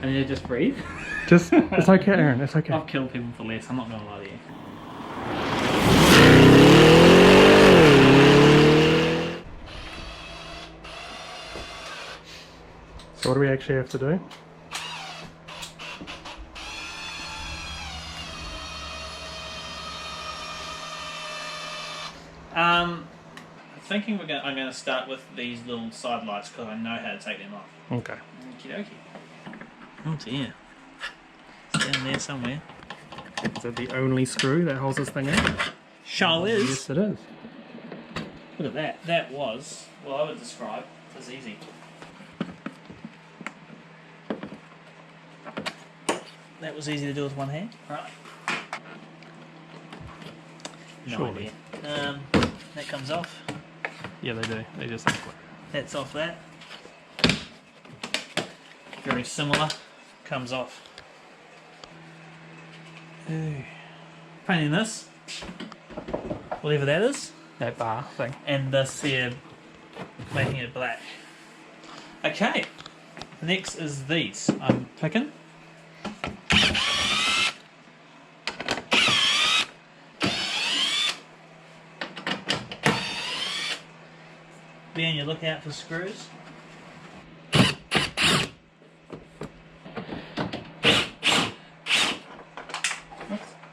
And then you just breathe. Just, it's okay, Aaron, it's okay. I've killed people for less, I'm not gonna lie to you. So what do we actually have to do? I'm thinking I'm gonna start with these little side lights because I know how to take them off. Okay. Okie dokie. Oh dear. It's down there somewhere. Is that the only screw that holds this thing in? Show is. Yes, it is. Look at that. That was, well, I would describe as easy. That was easy to do with one hand. Right. No Surely. idea. That comes off. Yeah, they do. They just like That's off that. Very similar. Comes off. Painting this, whatever that is, that bar thing. and this here, making it black. Okay, next is these. I'm picking. Be on your lookout for screws.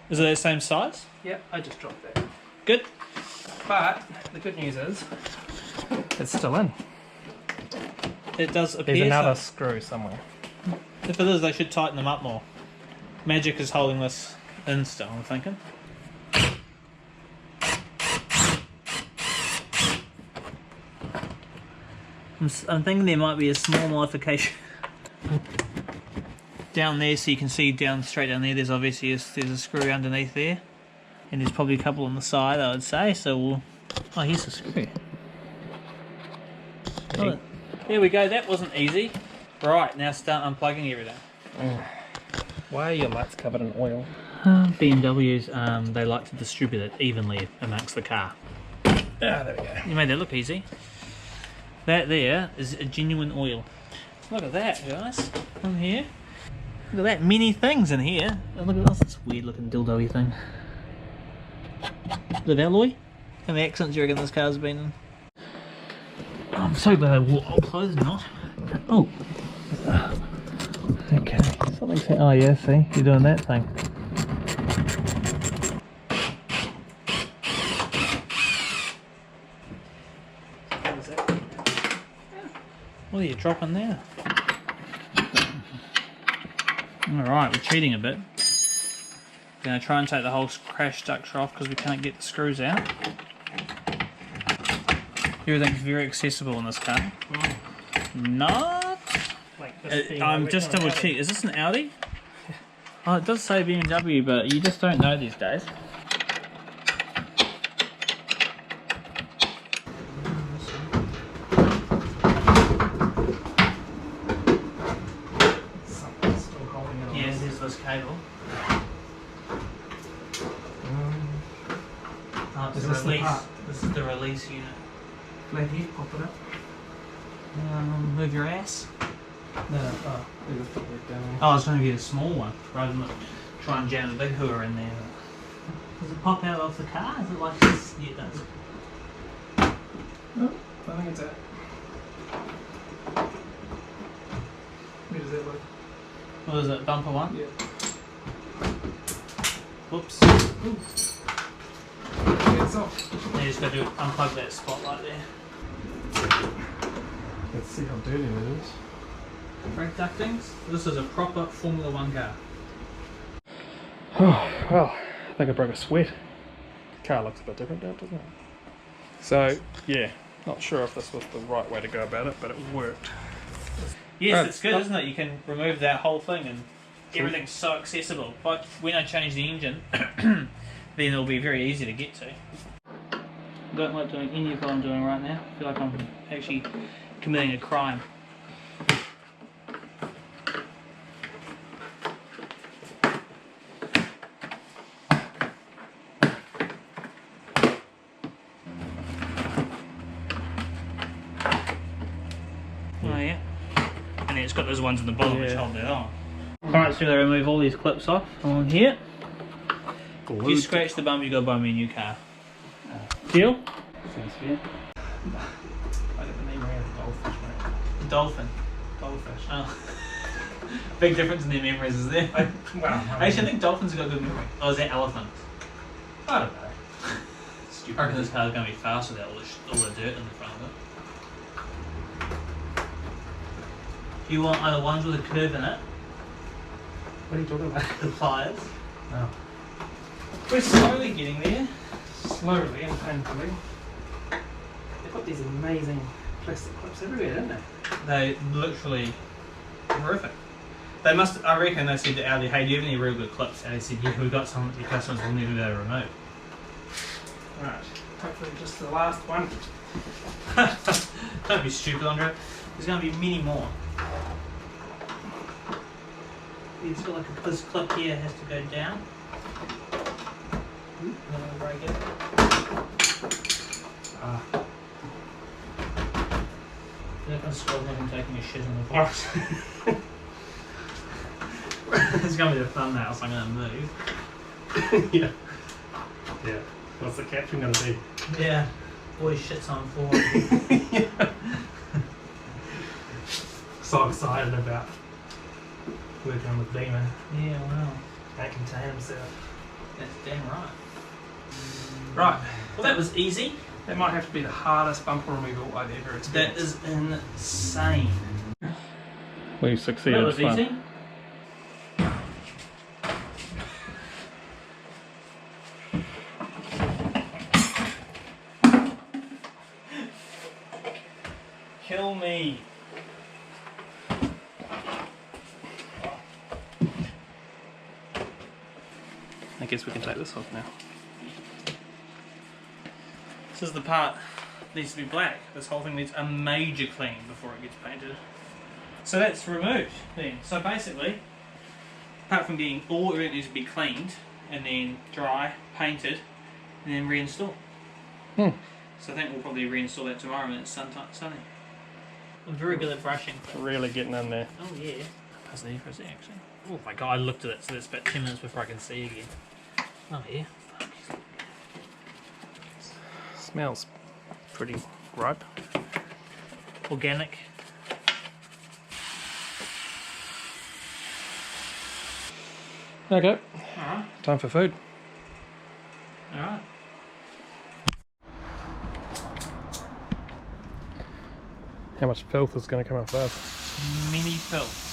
Is it the same size? Yep, I just dropped that. Good. But the good news is it's still in. It does appear. There's another so. screw somewhere. If it is, they should tighten them up more. Magic is holding this in still, I'm thinking. I'm thinking there might be a small modification down there, so you can see straight down there. There's obviously there's a screw underneath there, and there's probably a couple on the side, I would say. So we'll. Oh, here's the screw. Oh, there we go. That wasn't easy. Right, now start unplugging everything. Why are your lights covered in oil? BMWs, they like to distribute it evenly amongst the car. Ah, there we go. You made that look easy. That there is a genuine oil. Look at that, guys. From here. Look at that, many things in here. And look at this weird looking dildo-y thing. Is it alloy? How many accidents do you reckon this car's been in? Oh, I'm so glad I wore old clothes not. Oh. Okay. Something's. Oh yeah, see? You're doing that thing. What are you dropping there? Alright, we're cheating a bit. We're going to try and take the whole crash structure off because we can't get the screws out. Everything's very accessible in this car. Not. I'm just double checking. Is this an Audi? Oh, it does say BMW, but you just don't know these days. Cable. Is this the part? This is the release unit. Let you pop it up. Move your ass. No, oh, just put it down. Oh, I was going to get a small one rather than try and jam a big hooer in there. Does it pop out of the car? Is it like this? Yeah, it does. No, I think it's out. Where does that look? What is it, bumper one? Yeah. Whoops. Ooh. Yeah, it's off. Now you just got to unplug that spotlight there. Let's see how dirty it is. Brake ductings. This is a proper Formula 1 car. Oh, well, I think I broke a sweat. The car looks a bit different now, doesn't it? So, yeah, not sure if this was the right way to go about it, but it worked. Yes, it's good, isn't it? You can remove that whole thing and everything's so accessible. But when I change the engine, then it'll be very easy to get to. I don't like doing any of what I'm doing right now. I feel like I'm actually committing a crime. Oh yeah. And then it's got those ones in the bottom which hold that on. Alright, so we're going to remove all these clips off along here. If you Glued. scratch the bum, you got to buy me a new car. Deal? Sounds fair. I got the name around the goldfish, mate. Dolphin. Goldfish. Oh. Big difference in their memories, is there? Actually, I think dolphins have got good memory. Oh, is that elephants? I don't know. I reckon this car's going to be fast without all the dirt in the front of it. Do you want either ones with a curve in it? What are you talking about? The pliers. Oh. We're slowly getting there. Slowly and painfully. They've got these amazing plastic clips everywhere, don't they? They literally horrific. They must, I reckon they said to Audi, hey, do you have any real good clips? And they said, yeah, we've got some that your customers will never be able to remove. Right. Hopefully just the last one. Don't be stupid, Andre. There's going to be many more. You feel like this clip here has to go down. And then we'll break it. Ah. You're not going to squad like I'm taking a shit on the box. It's going to be the thumbnail, so I'm going to move. Yeah. Yeah. What's the caption going to be? Yeah. Boy shits on floor. Yeah. So excited about working with Beamer. Yeah, wow. Can't contain himself. That's damn right. Right. Well, that was easy. That might have to be the hardest bumper removal I've ever experienced. That is insane. We succeeded. That was easy. Kill me. I guess we can take this off now. This is the part that needs to be black. This whole thing needs a major clean before it gets painted. So that's removed then. So basically, apart from getting all of it needs to be cleaned and then dry, painted, and then reinstall. So I think we'll probably reinstall that tomorrow when it's sunny. I'm very good at brushing. Really getting in there. Oh yeah. Pass there for a sec actually. Oh my god, I looked at it, so that's about 10 minutes before I can see again. Oh yeah. Fuck. Smells pretty ripe. Organic. Okay, Alright. time for food. Alright. How much filth is going to come off that? Mini filth.